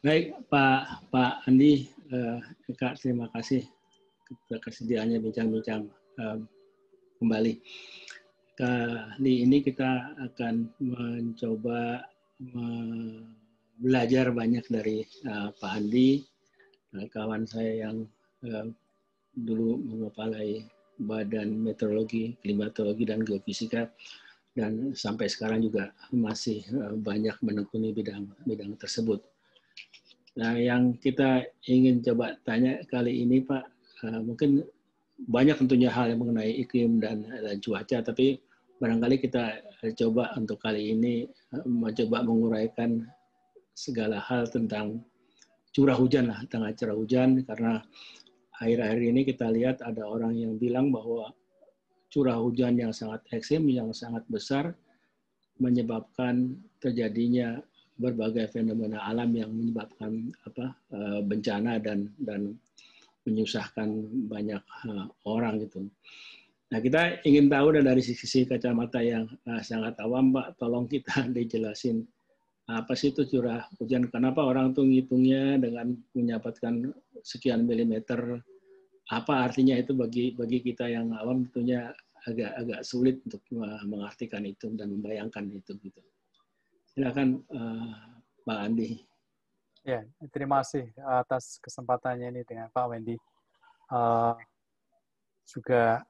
Baik, Pak Andi, Kak, terima kasih kesediaannya bincang-bincang kembali. Kali ini kita akan mencoba belajar banyak dari Pak Andi, kawan saya yang dulu mengepalai Badan Meteorologi, Klimatologi, dan Geofisika, dan sampai sekarang juga masih banyak menekuni bidang tersebut. Nah, yang kita ingin coba tanya kali ini, Pak, mungkin banyak tentunya hal yang mengenai iklim dan cuaca, tapi barangkali kita coba untuk kali ini mencoba menguraikan segala hal tentang curah hujan lah, tentang curah hujan, karena akhir-akhir ini kita lihat ada orang yang bilang bahwa curah hujan yang sangat ekstrim, yang sangat besar, menyebabkan terjadinya berbagai fenomena alam yang menyebabkan bencana dan menyusahkan banyak orang gitu. Nah, kita ingin tahu dari sisi kacamata yang sangat awam, Pak, tolong kita dijelasin apa sih itu curah hujan? Kenapa orang tuh ngitungnya dengan menyebabkan sekian milimeter? Apa artinya itu bagi kita yang awam tentunya agak sulit untuk mengartikan itu dan membayangkan itu gitu. Silakan Pak Andi. Ya, terima kasih atas kesempatannya ini dengan Pak Wendy. Juga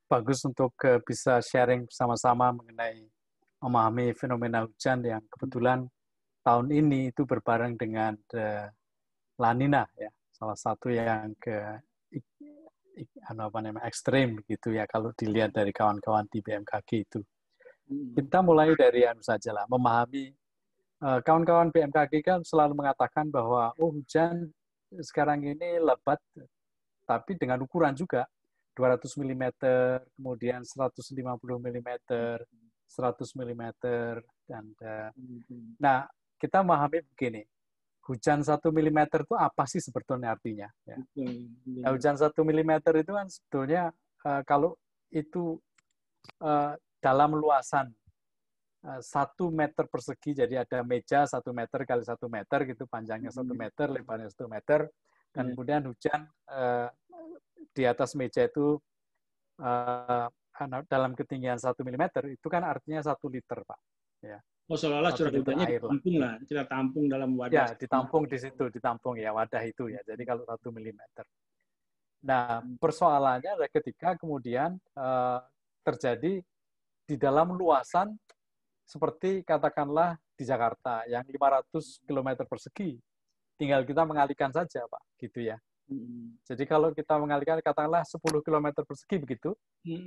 bagus untuk bisa sharing bersama-sama mengenai memahami fenomena hujan yang kebetulan tahun ini itu berbareng dengan La Nina, ya, salah satu yang ekstrim gitu ya kalau dilihat dari kawan-kawan di BMKG itu. Kita mulai dari saja lah, memahami. Kawan-kawan BMKG kan selalu mengatakan bahwa hujan sekarang ini lebat, tapi dengan ukuran juga 200 mm, kemudian 150 mm, 100 mm, dan nah kita memahami begini, hujan 1 mm itu apa sih sebetulnya artinya? Ya. Nah, hujan 1 mm itu kan sebetulnya kalau itu dalam luasan 1 meter persegi, jadi ada meja 1 meter kali 1 meter gitu, panjangnya 1 meter, lebarnya 1 meter, dan kemudian hujan di atas meja itu dalam ketinggian 1 mm itu kan artinya 1 liter, Pak. Ya. Oh, seolah-olah curah hujannya ditampung lah, kita tampung dalam wadah. Ya, ditampung di situ, ditampung ya wadah itu ya. Jadi kalau 1 mm. Nah, persoalannya adalah ketika kemudian terjadi di dalam luasan seperti katakanlah di Jakarta yang 500 km persegi, tinggal kita mengalihkan saja, Pak, gitu ya. Jadi kalau kita mengalihkan katakanlah 10 km persegi begitu,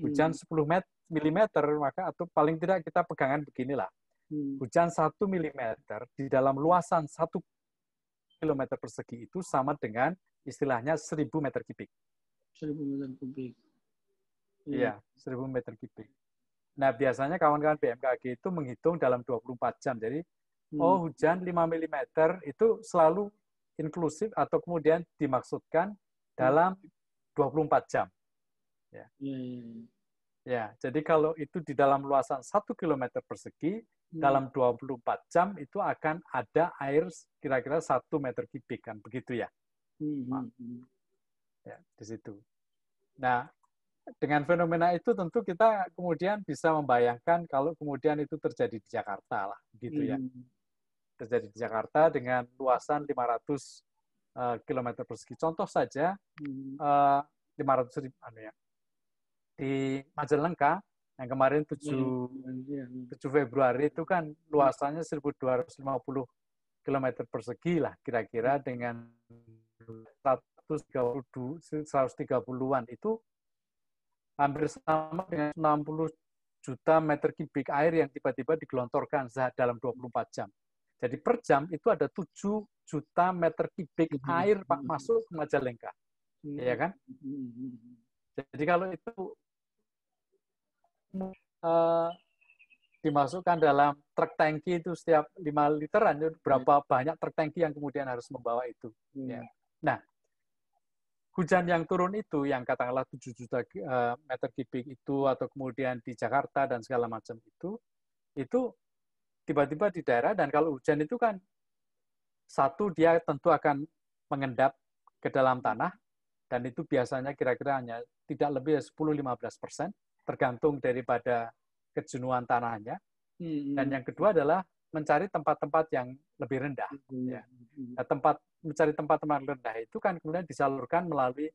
hujan 10 mm, maka atau paling tidak kita pegangan beginilah. Hujan 1 mm di dalam luasan 1 km persegi itu sama dengan istilahnya 1000 meter kubik. 1000 meter kubik. Iya, 1000 meter kubik. Nah, biasanya kawan-kawan BMKG itu menghitung dalam 24 jam. Jadi, hujan 5 mm itu selalu inklusif atau kemudian dimaksudkan dalam 24 jam. Ya. Ya, jadi kalau itu di dalam luasan 1 km persegi, dalam 24 jam itu akan ada air kira-kira 1 meter kubik, kan begitu ya? Ya, di situ. Nah, dengan fenomena itu tentu kita kemudian bisa membayangkan kalau kemudian itu terjadi di Jakarta lah, gitu ya. Terjadi di Jakarta dengan luasan 500 km persegi. Contoh saja, 500 ya. Di Majalengka yang kemarin 7 Februari itu kan luasannya 1250 km persegi lah kira-kira dengan 130-an itu hampir sama dengan 60 juta meter kubik air yang tiba-tiba digelontorkan dalam 24 jam. Jadi per jam itu ada 7 juta meter kubik air, Pak, masuk ke Majalengka. Ya kan? Jadi kalau itu dimasukkan dalam truk tangki itu setiap 5 literan, berapa banyak truk tangki yang kemudian harus membawa itu. Ya. Nah, hujan yang turun itu, yang katakanlah 7 juta meter kubik itu, atau kemudian di Jakarta dan segala macam itu tiba-tiba di daerah, dan kalau hujan itu kan Satu, dia tentu akan mengendap ke dalam tanah, dan itu biasanya kira-kira hanya tidak lebih dari 10-15%, tergantung daripada kejenuhan tanahnya. Dan yang kedua adalah mencari tempat-tempat yang lebih rendah. Ya. Nah, mencari tempat-tempat rendah itu kan kemudian disalurkan melalui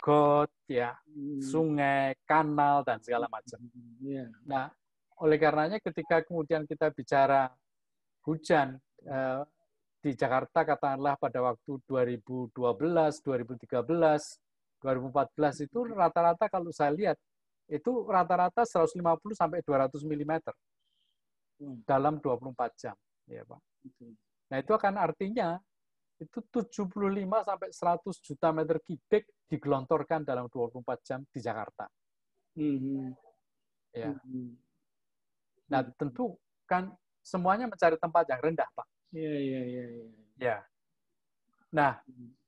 got, ya, sungai, kanal, dan segala macam. Nah, oleh karenanya ketika kemudian kita bicara hujan di Jakarta, katakanlah pada waktu 2012, 2013, 2014 itu rata-rata kalau saya lihat itu rata-rata 150 sampai 200 mm dalam 24 jam, ya Pak. Nah, itu akan artinya itu 75 sampai 100 juta meter kubik digelontorkan dalam 24 jam di Jakarta. Ya. Nah, tentu kan semuanya mencari tempat yang rendah, Pak. Ya. Nah,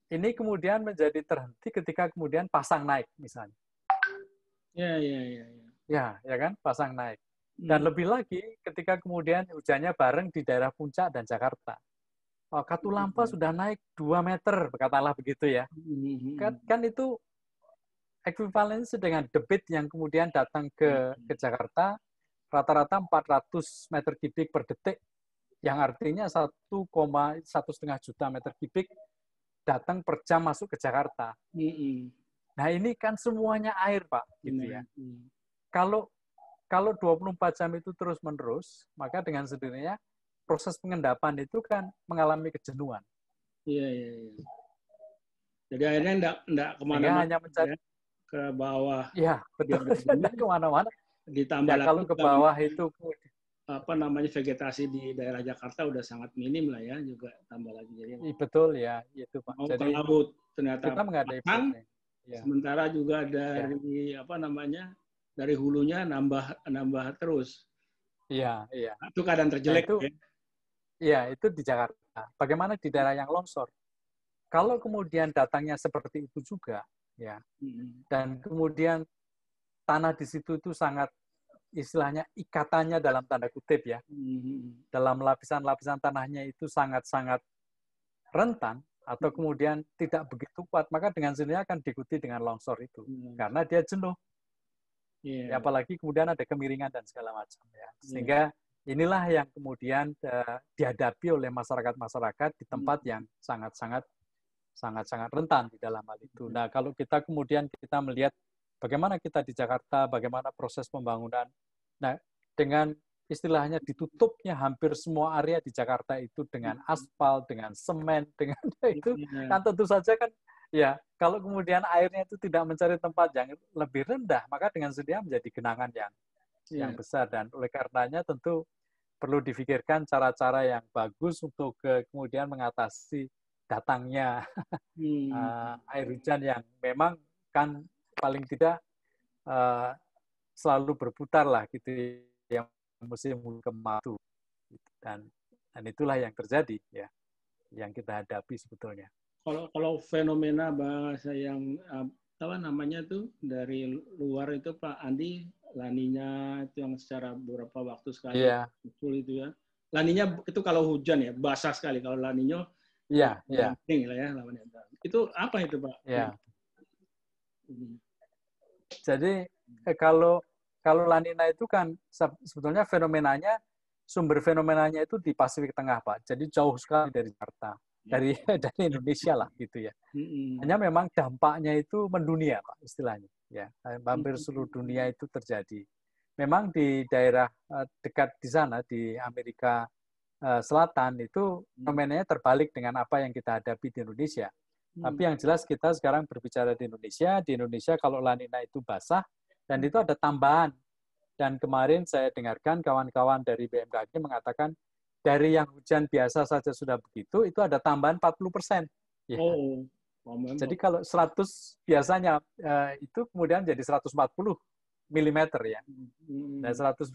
ini kemudian menjadi terhenti ketika kemudian pasang naik, misalnya. Ya kan, pasang naik. Dan lebih lagi ketika kemudian hujannya bareng di daerah Puncak dan Jakarta. Katulampa sudah naik 2 meter, katakanlah begitu ya. Kan itu ekuivalensi dengan debit yang kemudian datang ke Jakarta, rata-rata 400 meter kubik per detik, yang artinya 1,5 juta meter kubik datang per jam masuk ke Jakarta. Nah, ini kan semuanya air, Pak, gitu ya. Kalau 24 jam itu terus-menerus, maka dengan sendirinya proses pengendapan itu kan mengalami kejenuhan. Jadi akhirnya enggak kemana-mana, hanya mencari ke bawah. Iya, betul. Tidak kemana-mana. Ditambah ya, kalau ke bawah itu vegetasi di daerah Jakarta udah sangat minim lah ya, juga tambah lagi. Jadi betul ya, itu Pak. Mau jadi, ke laut ternyata kita menghadapi sementara juga dari dari hulunya nambah terus. Iya. Itu keadaan terjelek. Iya, itu di Jakarta. Bagaimana di daerah yang longsor? Kalau kemudian datangnya seperti itu juga, ya, dan kemudian tanah di situ itu sangat, istilahnya ikatannya dalam tanda kutip ya, dalam lapisan-lapisan tanahnya itu sangat-sangat rentan, atau kemudian tidak begitu kuat, maka dengan sendirinya akan diikuti dengan longsor itu, karena dia jenuh. Ya, apalagi kemudian ada kemiringan dan segala macam ya. Sehingga inilah yang kemudian dihadapi oleh masyarakat-masyarakat di tempat yang sangat-sangat rentan di dalam hal itu. Nah, kalau kita kemudian melihat bagaimana kita di Jakarta, bagaimana proses pembangunan, nah, dengan istilahnya ditutupnya hampir semua area di Jakarta itu dengan aspal, dengan semen, dengan itu, kan tentu saja kan, ya, kalau kemudian airnya itu tidak mencari tempat yang lebih rendah, maka dengan sendirinya menjadi genangan yang besar. Dan oleh karenanya tentu perlu difikirkan cara-cara yang bagus untuk kemudian mengatasi datangnya air hujan yang memang kan paling tidak selalu berputar lah gitu, yang musim kemarau, dan itulah yang terjadi ya, yang kita hadapi sebetulnya. Kalau fenomena bahasa yang tuh dari luar itu Pak Andi, La Niña itu yang secara beberapa waktu sekali muncul itu ya. La Niña itu kalau hujan ya basah sekali, kalau La Niña kering lah ya. Itu apa itu Pak? Jadi kalau La Niña itu kan sebetulnya sumber fenomenanya itu di Pasifik Tengah Pak. Jadi jauh sekali dari Jakarta, dari Indonesia lah gitu ya. Hanya memang dampaknya itu mendunia Pak istilahnya. Ya, hampir seluruh dunia itu terjadi. Memang di daerah dekat di sana di Amerika Selatan itu fenomenanya terbalik dengan apa yang kita hadapi di Indonesia. Tapi yang jelas kita sekarang berbicara di Indonesia kalau La Niña itu basah, dan itu ada tambahan. Dan kemarin saya dengarkan kawan-kawan dari BMKG mengatakan dari yang hujan biasa saja sudah begitu, itu ada tambahan 40%. Ya. Jadi kalau 100 biasanya itu kemudian jadi 140 mm ya. Nah, 100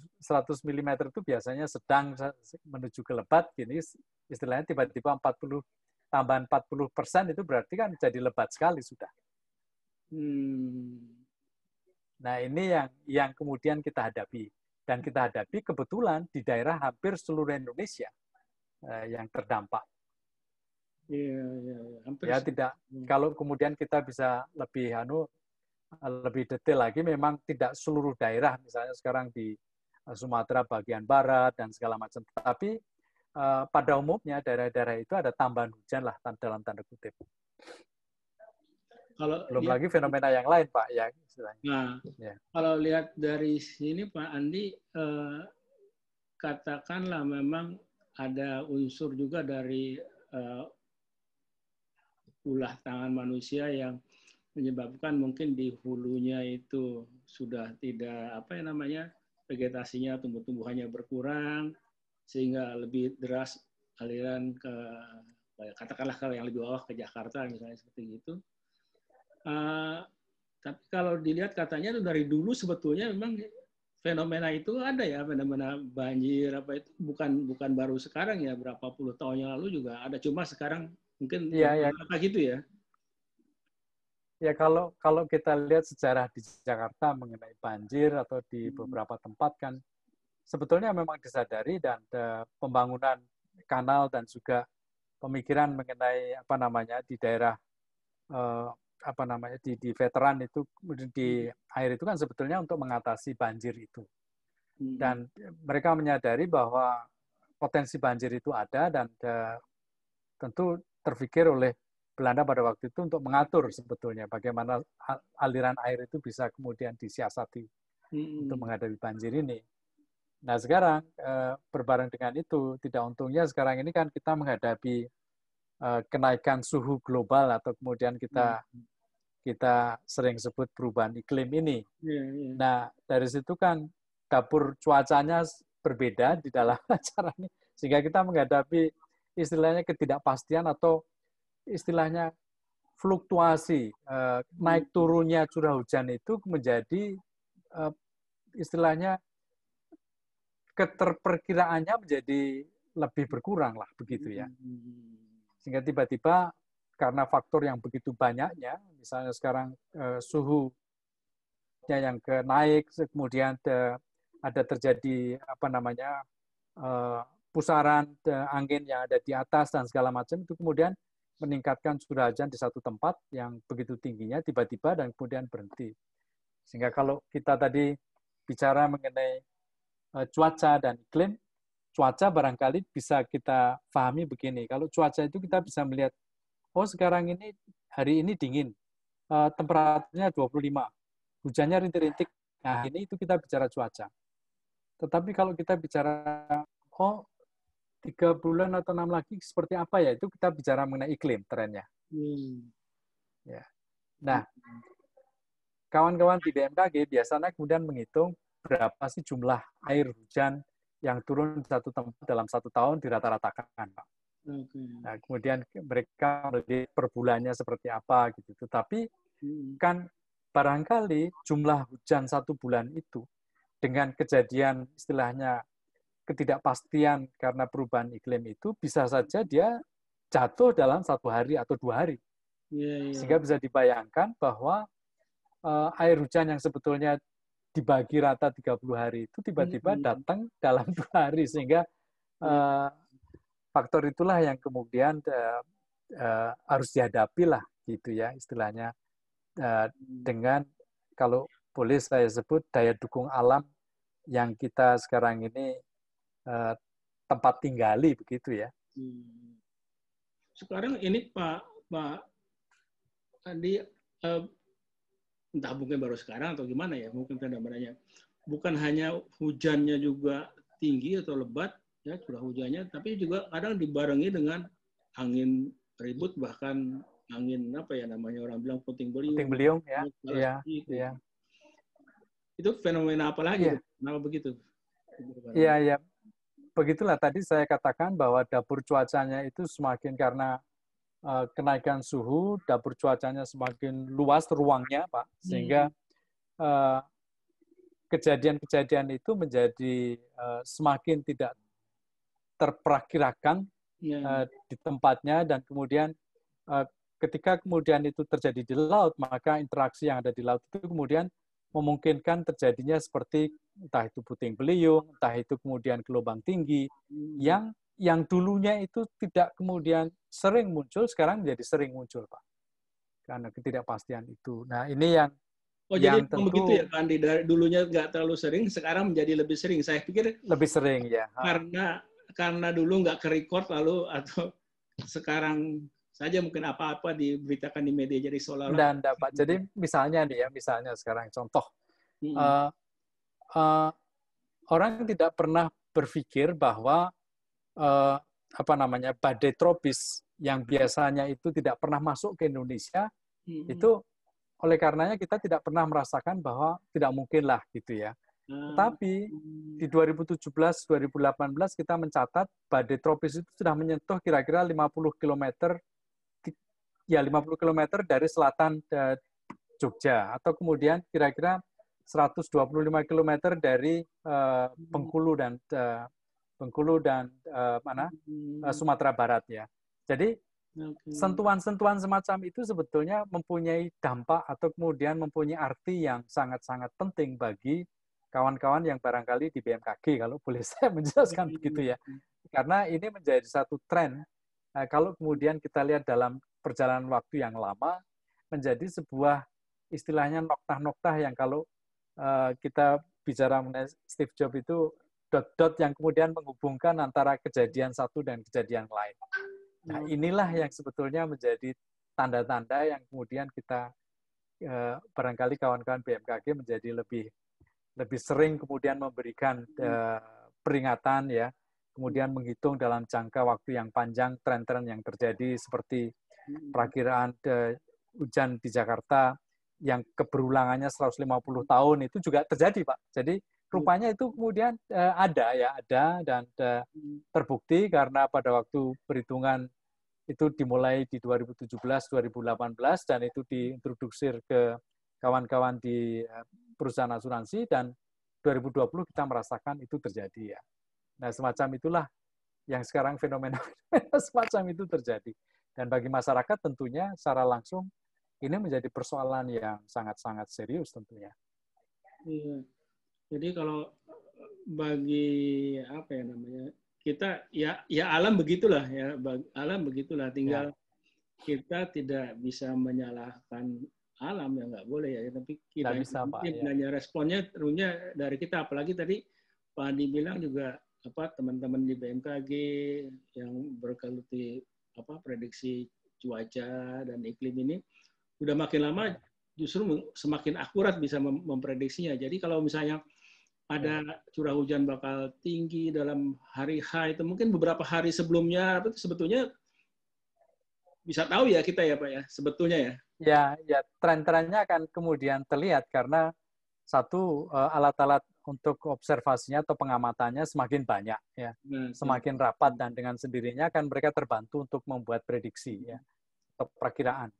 mm itu biasanya sedang menuju ke lebat, gini istilahnya tiba-tiba tambahan 40% itu berarti kan jadi lebat sekali sudah. Nah, ini yang kemudian kita hadapi. Dan kita hadapi kebetulan di daerah hampir seluruh Indonesia yang terdampak. Hampir Ya tidak. Kalau kemudian kita bisa lebih detail lagi, memang tidak seluruh daerah, misalnya sekarang di Sumatera bagian barat dan segala macam. Tapi pada umumnya daerah-daerah itu ada tambahan hujan lah dalam tanda kutip. Belum lagi fenomena yang lain, Pak, ya istilahnya. Nah, kalau lihat dari sini Pak Andi, katakanlah memang ada unsur juga dari ulah tangan manusia yang menyebabkan mungkin di hulunya itu sudah tidak vegetasinya, tumbuh-tumbuhannya berkurang sehingga lebih deras aliran ke katakanlah kalau yang lebih bawah ke Jakarta misalnya seperti itu. Tapi kalau dilihat katanya itu dari dulu sebetulnya memang fenomena itu ada ya, fenomena banjir apa itu bukan baru sekarang ya, berapa puluh tahun yang lalu juga ada, cuma sekarang mungkin apa gitu ya. Ya kalau kita lihat sejarah di Jakarta mengenai banjir atau di beberapa tempat kan sebetulnya memang disadari, dan pembangunan kanal dan juga pemikiran mengenai di daerah di veteran itu di air itu kan sebetulnya untuk mengatasi banjir itu. Dan mereka menyadari bahwa potensi banjir itu ada, dan tentu terpikir oleh Belanda pada waktu itu untuk mengatur sebetulnya bagaimana aliran air itu bisa kemudian disiasati untuk menghadapi banjir ini. Nah sekarang berbareng dengan itu, tidak untungnya sekarang ini kan kita menghadapi kenaikan suhu global atau kemudian kita sering sebut perubahan iklim ini. Nah dari situ kan dapur cuacanya berbeda di dalam acara ini, sehingga kita menghadapi istilahnya ketidakpastian atau istilahnya fluktuasi, naik turunnya curah hujan itu menjadi istilahnya keterperkiraannya menjadi lebih berkurang lah begitu ya. Sehingga tiba-tiba karena faktor yang begitu banyaknya, misalnya sekarang suhunya yang naik, kemudian ada terjadi pusaran angin yang ada di atas dan segala macam, itu kemudian meningkatkan curah hujan di satu tempat yang begitu tingginya tiba-tiba dan kemudian berhenti. Sehingga kalau kita tadi bicara mengenai cuaca dan iklim, cuaca barangkali bisa kita pahami begini. Kalau cuaca itu kita bisa melihat, oh sekarang ini hari ini dingin, temperaturnya 25, hujannya rintik-rintik. Nah ini itu kita bicara cuaca. Tetapi kalau kita bicara, 3 bulan atau 6 lagi seperti apa ya, itu kita bicara mengenai iklim trennya. Ya. Nah, kawan-kawan di BMKG biasanya kemudian menghitung berapa sih jumlah air hujan yang turun di satu tempat dalam satu tahun dirata-ratakan, Pak. Nah, kemudian mereka melihat per bulannya seperti apa gitu. Tetapi kan barangkali jumlah hujan satu bulan itu dengan kejadian istilahnya ketidakpastian karena perubahan iklim itu bisa saja dia jatuh dalam 1 hari atau 2 hari. Sehingga bisa dibayangkan bahwa air hujan yang sebetulnya dibagi rata 30 hari itu tiba-tiba datang dalam 2 hari. Sehingga faktor itulah yang kemudian harus dihadapi lah gitu ya istilahnya, dengan kalau boleh saya sebut daya dukung alam yang kita sekarang ini tempat tinggali begitu ya. Sekarang ini Pak Andi, entah mungkin baru sekarang atau gimana ya, mungkin fenomena-nya bukan hanya hujannya juga tinggi atau lebat ya curah hujannya, tapi juga kadang dibarengi dengan angin ribut, bahkan angin orang bilang puting beliung. Puting beliung ya. Iya. Itu fenomena apa lagi? Iya. Kenapa begitu? Iya. Begitulah tadi saya katakan bahwa dapur cuacanya itu semakin karena kenaikan suhu, dapur cuacanya semakin luas ruangnya, Pak. Sehingga kejadian-kejadian itu menjadi semakin tidak terperakirakan di tempatnya, dan kemudian ketika kemudian itu terjadi di laut, maka interaksi yang ada di laut itu kemudian memungkinkan terjadinya seperti entah itu puting beliung, entah itu kemudian gelombang tinggi yang yang dulunya itu tidak kemudian sering muncul, sekarang menjadi sering muncul, Pak. Karena ketidakpastian itu. Nah, ini Oh, jadi yang memang begitu tentu ya, Pak Andi. Dari dulunya nggak terlalu sering, sekarang menjadi lebih sering. Saya pikir lebih sering ya. karena dulu nggak ke-record lalu atau sekarang saja mungkin apa-apa diberitakan di media jadi seolah-olah. Dan dapat. Jadi misalnya nih ya, misalnya sekarang contoh, Hmm. uh, uh, orang tidak pernah berpikir bahwa apa namanya badai tropis yang biasanya itu tidak pernah masuk ke Indonesia, itu oleh karenanya kita tidak pernah merasakan bahwa tidak mungkin lah gitu ya. Tetapi di 2017-2018 kita mencatat badai tropis itu sudah menyentuh kira-kira 50 km, ya 50 km dari selatan Jogja, atau kemudian kira-kira 125 km dari Bengkulu dan Sumatera Barat ya. Jadi sentuhan-sentuhan semacam itu sebetulnya mempunyai dampak atau kemudian mempunyai arti yang sangat-sangat penting bagi kawan-kawan yang barangkali di BMKG, kalau boleh saya menjelaskan begitu ya. Karena ini menjadi satu tren, kalau kemudian kita lihat dalam perjalanan waktu yang lama, menjadi sebuah istilahnya noktah-noktah yang kalau kita bicara mengenai Steve Jobs itu dot-dot yang kemudian menghubungkan antara kejadian satu dan kejadian lain. Nah, inilah yang sebetulnya menjadi tanda-tanda yang kemudian kita barangkali kawan-kawan BMKG menjadi lebih sering kemudian memberikan peringatan ya, kemudian menghitung dalam jangka waktu yang panjang tren-tren yang terjadi seperti perakiraan hujan di Jakarta yang keberulangannya 150 tahun itu juga terjadi, Pak. Jadi rupanya itu kemudian ada dan terbukti karena pada waktu perhitungan itu dimulai di 2017-2018 dan itu diintroduksi ke kawan-kawan di perusahaan asuransi, dan 2020 kita merasakan itu terjadi ya. Nah, semacam itulah yang sekarang fenomena semacam itu terjadi. Dan bagi masyarakat tentunya secara langsung ini menjadi persoalan yang sangat-sangat serius tentunya. Iya. Jadi kalau bagi apa ya namanya, kita ya alam begitulah ya, alam begitulah, tinggal kita tidak bisa menyalahkan alam, ya nggak boleh ya, tapi kita bisa, Pak, ya. Responnya tentunya dari kita, apalagi tadi Pak Andi bilang juga teman-teman di BMKG yang bergeluti prediksi cuaca dan iklim ini udah makin lama justru semakin akurat bisa memprediksinya. Jadi kalau misalnya ada curah hujan bakal tinggi dalam hari H, itu mungkin beberapa hari sebelumnya sebetulnya bisa tahu ya kita ya Pak ya, sebetulnya ya. Ya, tren-trennya akan kemudian terlihat karena satu, alat-alat untuk observasinya atau pengamatannya semakin banyak ya, semakin rapat, dan dengan sendirinya kan mereka terbantu untuk membuat prediksi ya atau perakiraan.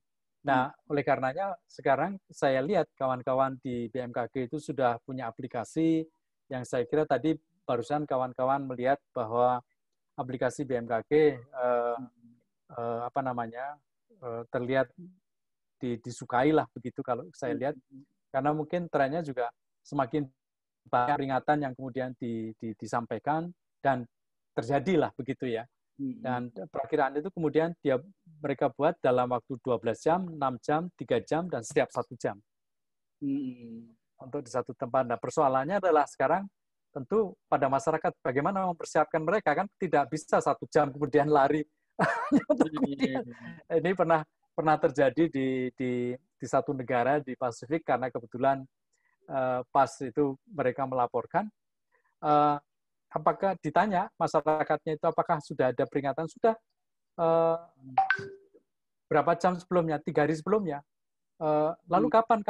Nah, oleh karenanya sekarang saya lihat kawan-kawan di BMKG itu sudah punya aplikasi yang saya kira tadi barusan kawan-kawan melihat bahwa aplikasi BMKG terlihat disukai lah begitu kalau saya lihat, karena mungkin trennya juga semakin banyak peringatan yang kemudian disampaikan dan terjadilah begitu ya. Dan perakiraan itu kemudian mereka buat dalam waktu 12 jam, 6 jam, 3 jam, dan setiap 1 jam. Untuk di satu tempat. Nah, persoalannya adalah sekarang tentu pada masyarakat bagaimana mempersiapkan mereka, kan tidak bisa 1 jam kemudian lari. Ini pernah terjadi di satu negara di Pasifik, karena kebetulan pas itu mereka melaporkan, apakah ditanya masyarakatnya itu apakah sudah ada peringatan, sudah berapa jam sebelumnya, 3 hari sebelumnya, lalu kapan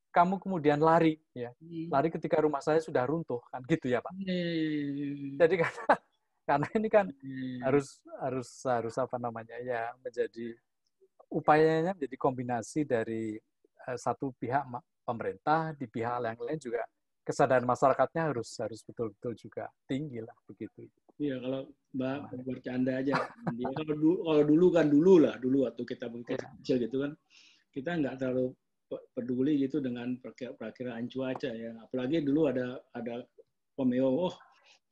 kamu kemudian lari ya, lari ketika rumah saya sudah runtuh, kan gitu ya Pak. Jadi karena ini kan harus apa namanya ya, menjadi upayanya menjadi kombinasi dari satu pihak pemerintah, di pihak yang lain juga kesadaran masyarakatnya harus betul-betul juga tinggi lah begitu. Iya, kalau Mbak bercanda aja. Kalau dulu waktu kita kecil gitu kan, kita nggak terlalu peduli gitu dengan perakiraan cuaca ya. Apalagi dulu ada Pomeo,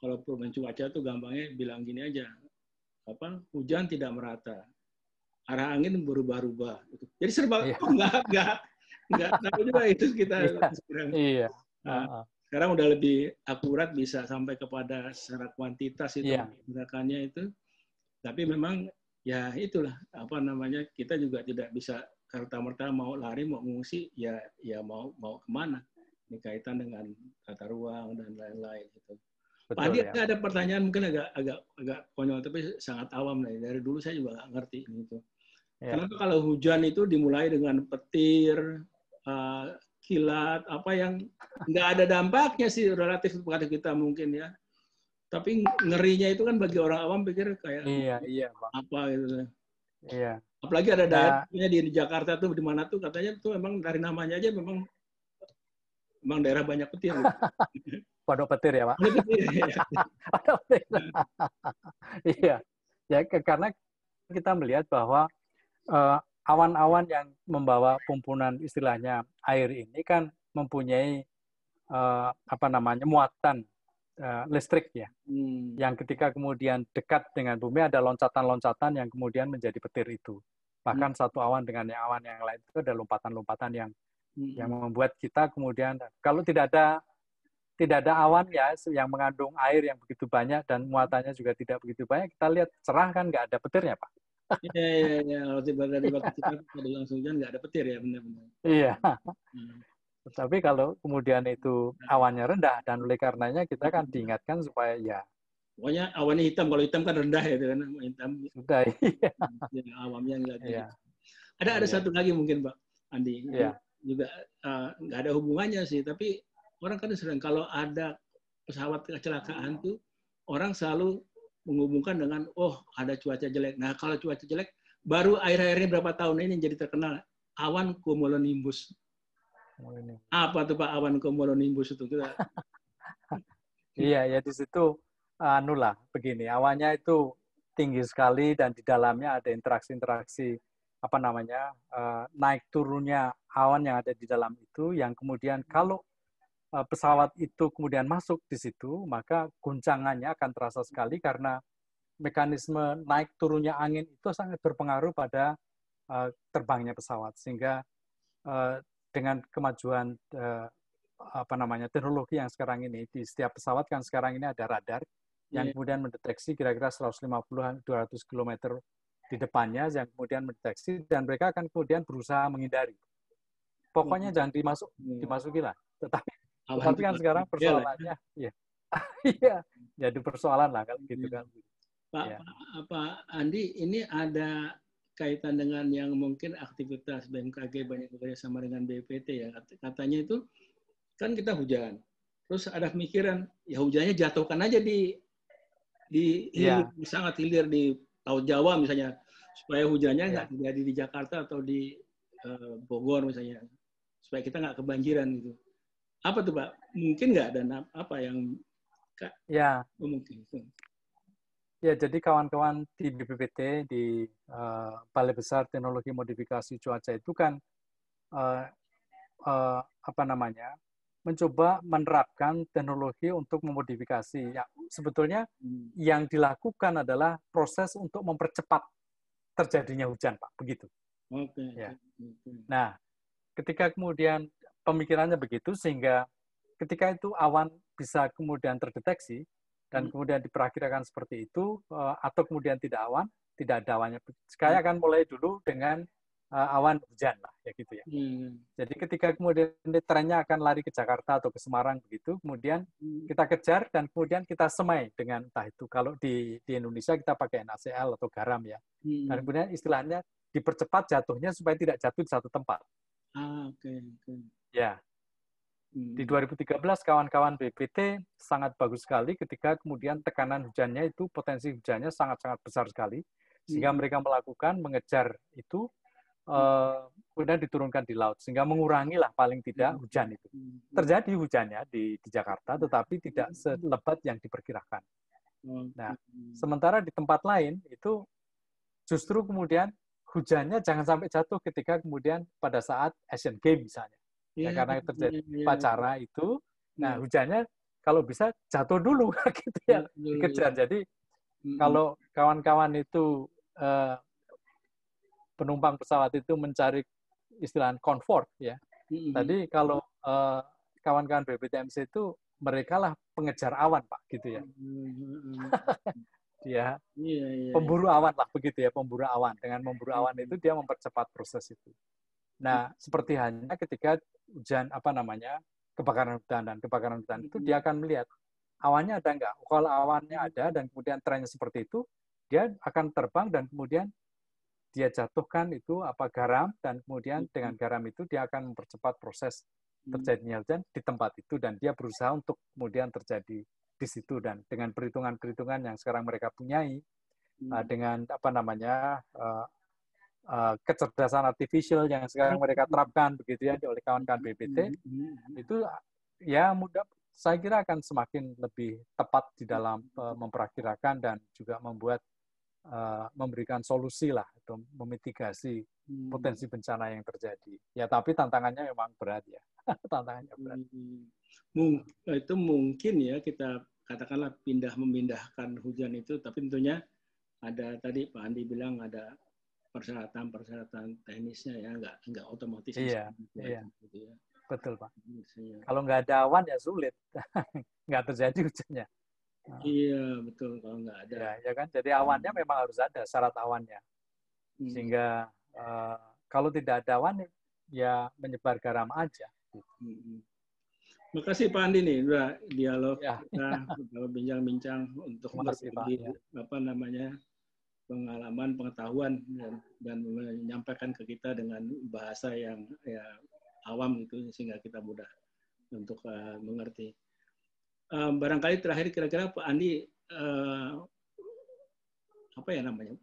kalau perubahan cuaca tuh gampangnya bilang gini aja, hujan tidak merata, arah angin berubah-ubah. Jadi serba nggak tahu juga itu kita sekarang. Iya. Sekarang udah lebih akurat, bisa sampai kepada secara kuantitas itu gerakannya itu. Tapi memang ya itulah kita juga tidak bisa serta-merta mau lari mau mengungsi ya mau kemana. Ini kaitan dengan tata ruang dan lain-lain gitu. Pak Andi, ada pertanyaan mungkin agak konyol tapi sangat awam nih. Dari dulu saya juga nggak ngerti gitu. Kenapa kalau hujan itu dimulai dengan petir, kilat, apa yang nggak ada dampaknya sih relatif kepada kita mungkin ya. Tapi ngerinya itu kan bagi orang awam pikir kayak apa gitu. Iya. Apalagi ada daerahnya di Jakarta tuh di mana tuh katanya tuh memang dari namanya aja memang daerah banyak petir. Gitu. Pondok petir ya, Pak? Pondok petir, ya. Pondok petir. Iya. Ya, karena kita melihat bahwa awan-awan yang membawa pumpunan istilahnya air ini kan mempunyai muatan listrik ya. Yang ketika kemudian dekat dengan bumi ada loncatan-loncatan yang kemudian menjadi petir itu. Bahkan satu awan dengan awan yang lain itu ada lompatan-lompatan yang membuat kita kemudian kalau tidak ada awan ya yang mengandung air yang begitu banyak dan muatannya juga tidak begitu banyak, kita lihat cerah kan nggak ada petirnya, Pak. Iya. Kalau tiba-tiba kita langsung hujan nggak ada petir ya, benar-benar. Iya. Tapi kalau kemudian itu awannya rendah dan oleh karenanya kita kan diingatkan supaya ya. Pokoknya awannya hitam, kalau hitam kan rendah ya kan, hitam. Sudah. Iya. Awamnya nggak gitu. Ada satu lagi mungkin Pak Andi. Iya. Juga nggak ada hubungannya sih, tapi orang kan sering kalau ada pesawat kecelakaan tuh orang selalu menghubungkan dengan ada cuaca jelek. Nah kalau cuaca jelek baru akhir-akhir ini berapa tahun ini jadi terkenal awan cumulonimbus. Apa tuh Pak awan cumulonimbus itu? Iya ya di situ begini, awannya itu tinggi sekali dan di dalamnya ada interaksi-interaksi naik turunnya awan yang ada di dalam itu yang kemudian kalau pesawat itu kemudian masuk di situ, maka guncangannya akan terasa sekali karena mekanisme naik turunnya angin itu sangat berpengaruh pada terbangnya pesawat. Sehingga dengan kemajuan teknologi yang sekarang ini, di setiap pesawat kan sekarang ini ada radar yang kemudian mendeteksi kira-kira 150-200 km di depannya yang kemudian mendeteksi dan mereka akan kemudian berusaha menghindari. Pokoknya jangan dimasuki lah. Tapi kan sekarang persoalannya, iya, jadi persoalan lah kalau gitu kan. Pak Andi, ini ada kaitan dengan yang mungkin aktivitas BMKG banyak bekerja sama dengan BPPT ya. Katanya itu kan kita hujan, terus ada pemikiran ya hujannya jatuhkan aja di sangat hilir di Laut Jawa misalnya, supaya hujannya nggak terjadi di Jakarta atau di Bogor misalnya, supaya kita nggak kebanjiran gitu. Apa tuh Pak? Mungkin nggak dan apa yang mungkin? Ya, jadi kawan-kawan di BPPT di Balai Besar Teknologi Modifikasi Cuaca itu kan mencoba menerapkan teknologi untuk memodifikasi. Ya, sebetulnya yang dilakukan adalah proses untuk mempercepat terjadinya hujan, Pak, begitu. Oke. Ya. Nah, ketika kemudian pemikirannya begitu sehingga ketika itu awan bisa kemudian terdeteksi dan kemudian diperkirakan seperti itu atau kemudian tidak ada awannya. Saya akan mulai dulu dengan awan hujan lah ya gitu ya. Jadi ketika kemudian trennya akan lari ke Jakarta atau ke Semarang begitu, kemudian kita kejar dan kemudian kita semai dengan entah itu kalau di Indonesia kita pakai NaCl atau garam ya. Dan kemudian istilahnya dipercepat jatuhnya supaya tidak jatuh di satu tempat. Oke. Ya. Di 2013 kawan-kawan BPPT sangat bagus sekali ketika kemudian tekanan hujannya itu potensi hujannya sangat-sangat besar sekali sehingga mereka mengejar itu kemudian diturunkan di laut sehingga mengurangi lah paling tidak hujan itu. Terjadi hujannya di Jakarta tetapi tidak selebat yang diperkirakan. Nah, sementara di tempat lain itu justru kemudian hujannya jangan sampai jatuh ketika kemudian pada saat Asian Games misalnya. Ya, karena terjadi upacara itu, nah hujannya kalau bisa jatuh dulu gitu ya, dikejar. Jadi kalau kawan-kawan itu penumpang pesawat itu mencari istilah komfort ya. Tadi kalau kawan-kawan BPTMC itu mereka lah pengejar awan Pak gitu ya. Dia pemburu awan lah begitu ya, pemburu awan. Dengan memburu awan itu dia mempercepat proses itu. Nah, seperti hanya ketika hujan kebakaran hutan, dan kebakaran hutan itu dia akan melihat awannya ada enggak. Kalau awannya ada dan kemudian trennya seperti itu, dia akan terbang dan kemudian dia jatuhkan itu garam, dan kemudian dengan garam itu dia akan mempercepat proses terjadinya hujan di tempat itu, dan dia berusaha untuk kemudian terjadi di situ. Dan dengan perhitungan-perhitungan yang sekarang mereka punyai, dengan kecerdasan artificial yang sekarang mereka terapkan begitu ya oleh kawan-kawan BPT, itu ya mudah, saya kira akan semakin lebih tepat di dalam memperakirakan dan juga memberikan solusi lah atau memitigasi potensi bencana yang terjadi. Ya tapi tantangannya memang berat ya. Tantangannya berat. Itu mungkin ya kita katakanlah memindahkan hujan itu, tapi tentunya ada tadi Pak Andi bilang ada persyaratan teknisnya ya, nggak otomatis. Iya. Gitu ya. Betul Pak. Kalau nggak ada awan ya sulit, nggak terjadi hujannya. Iya betul, kalau nggak ada. Ya kan, jadi awannya memang harus ada syarat awannya, sehingga kalau tidak ada awan ya menyebar garam aja. Makasih Pak Andi nih, udah dialog kita, udah bincang-bincang untuk berbagi pengalaman, pengetahuan dan menyampaikan ke kita dengan bahasa yang ya awam itu sehingga kita mudah untuk mengerti. Barangkali terakhir kira-kira Pak Andi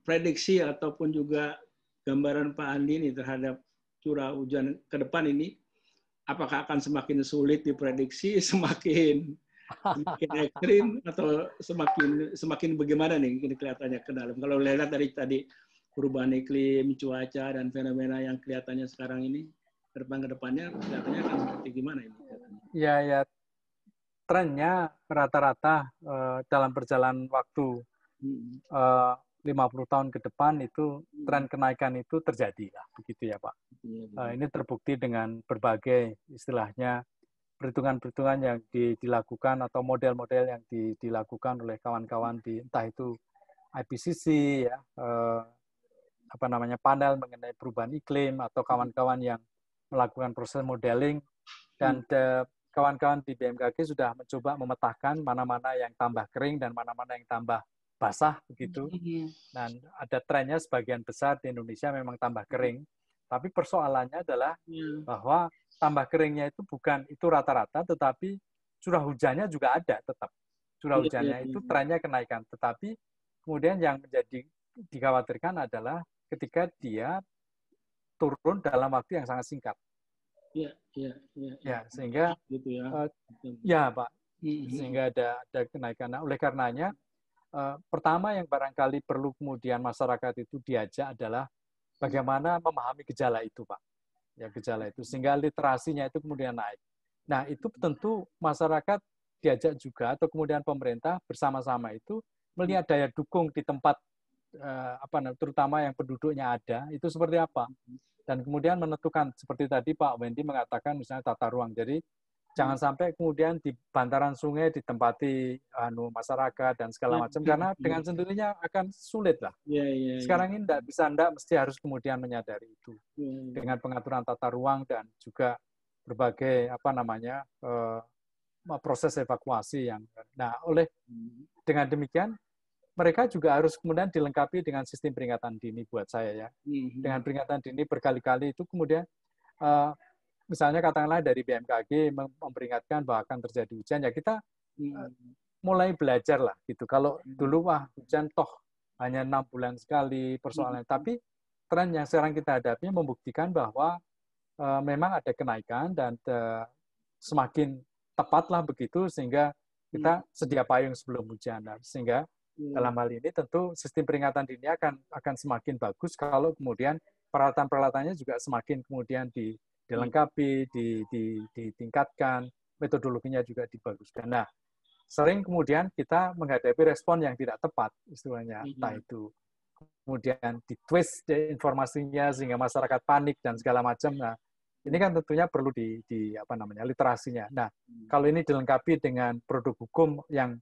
prediksi ataupun juga gambaran Pak Andi ini terhadap curah hujan ke depan ini, apakah akan semakin sulit diprediksi, semakin ekstrim, atau semakin bagaimana nih ini kelihatannya ke dalam? Kalau lihat dari tadi perubahan iklim, cuaca, dan fenomena yang kelihatannya sekarang ini, ke depannya kelihatannya akan seperti gimana ini? Ya, trennya rata-rata dalam perjalanan waktu 50 tahun ke depan itu tren kenaikan itu terjadi lah, begitu ya Pak. Ini terbukti dengan berbagai istilahnya perhitungan-perhitungan yang dilakukan atau model-model yang dilakukan oleh kawan-kawan di entah itu IPCC ya, panel mengenai perubahan iklim, atau kawan-kawan yang melakukan proses modeling, dan kawan-kawan di BMKG sudah mencoba memetakan mana-mana yang tambah kering dan mana-mana yang tambah basah begitu. Dan ada trennya sebagian besar di Indonesia memang tambah kering, tapi persoalannya adalah bahwa tambah keringnya itu bukan itu rata-rata, tetapi curah hujannya juga ada tetap. Curah hujannya itu trennya kenaikan, tetapi kemudian yang menjadi dikhawatirkan adalah ketika dia turun dalam waktu yang sangat singkat. Sehingga gitu ya Pak, sehingga ada kenaikan. Nah, oleh karenanya pertama yang barangkali perlu kemudian masyarakat itu diajak adalah bagaimana memahami gejala itu Pak. Ya, gejala itu, sehingga literasinya itu kemudian naik. Nah, itu tentu masyarakat diajak juga, atau kemudian pemerintah bersama-sama itu melihat daya dukung di tempat terutama yang penduduknya ada, itu seperti apa. Dan kemudian menentukan, seperti tadi Pak Wendy mengatakan misalnya tata ruang. Jadi jangan sampai kemudian di bantaran sungai ditempati masyarakat dan segala macam, karena dengan sendirinya akan sulit lah. Sekarang ini mesti harus kemudian menyadari itu dengan pengaturan tata ruang dan juga berbagai proses evakuasi yang. Nah, dengan demikian mereka juga harus kemudian dilengkapi dengan sistem peringatan dini buat saya ya. Dengan peringatan dini berkali-kali itu kemudian misalnya katakanlah dari BMKG memperingatkan bahwa akan terjadi hujan, ya kita mulai belajar lah gitu. Kalau dulu hujan toh hanya 6 bulan sekali persoalannya, tapi tren yang sekarang kita hadapi membuktikan bahwa memang ada kenaikan dan semakin tepatlah begitu, sehingga kita sedia payung sebelum hujan. Sehingga dalam hal ini tentu sistem peringatan dini akan semakin bagus kalau kemudian peralatan-peralatannya juga semakin kemudian dilengkapi, ditingkatkan, metodologinya juga dibaguskan. Nah, sering kemudian kita menghadapi respon yang tidak tepat, istilahnya, entah itu kemudian ditwist informasinya sehingga masyarakat panik dan segala macam. Nah, ini kan tentunya perlu di apa namanya literasinya. Nah, kalau ini dilengkapi dengan produk hukum yang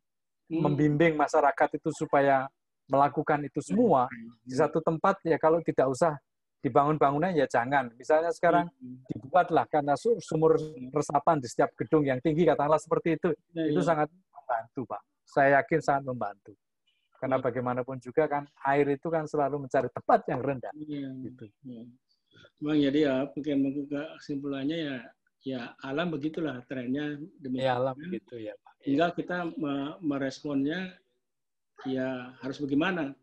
membimbing masyarakat itu supaya melakukan itu semua di satu tempat, ya kalau tidak usah dibangun bangunan ya jangan. Misalnya sekarang dibuatlah karena sumur resapan di setiap gedung yang tinggi, katakanlah seperti itu sangat membantu, Pak. Saya yakin sangat membantu. Karena bagaimanapun juga kan air itu kan selalu mencari tempat yang rendah. Gitu. Memang jadi ya mungkin kesimpulannya ya alam begitulah trennya demikian. Ya alam begitu ya Pak. Tinggal kita meresponnya ya harus bagaimana.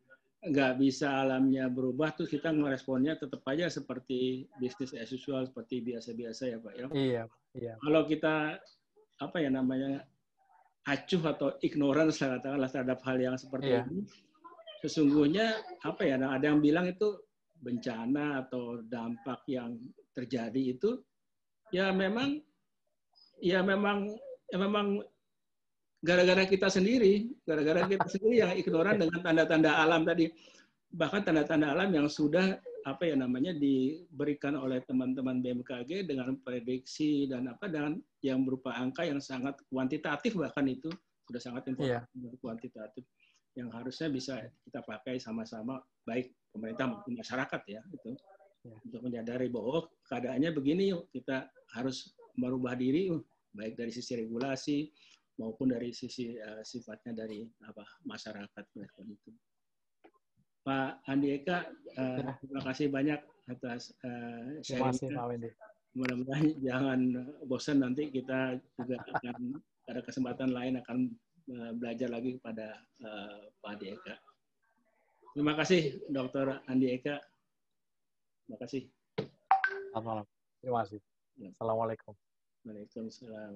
Nggak bisa alamnya berubah terus kita meresponnya tetap aja seperti bisnis as usual, seperti biasa-biasa ya Pak ya. Iya. Kalau kita apa ya namanya acuh atau ignorance katakanlah terhadap hal yang seperti ini, sesungguhnya apa ya, ada yang bilang itu bencana atau dampak yang terjadi itu ya memang gara-gara kita sendiri yang ignoran dengan tanda-tanda alam tadi, bahkan tanda-tanda alam yang sudah apa ya namanya diberikan oleh teman-teman BMKG dengan prediksi dan yang berupa angka yang sangat kuantitatif, bahkan itu sudah sangat kuantitatif yang harusnya bisa kita pakai sama-sama, baik pemerintah maupun masyarakat ya, itu untuk menyadari bahwa keadaannya begini, kita harus merubah diri, baik dari sisi regulasi maupun dari sisi sifatnya dari masyarakat itu. Pak Andi Eka, terima kasih banyak atas sharingnya. Mudah-mudahan jangan bosan, nanti kita juga akan pada kesempatan lain akan belajar lagi kepada Pak Andi Eka. Terima kasih, Dr. Andi Eka. Terima kasih. Selamat malam. Terima kasih. Assalamualaikum. Waalaikumsalam.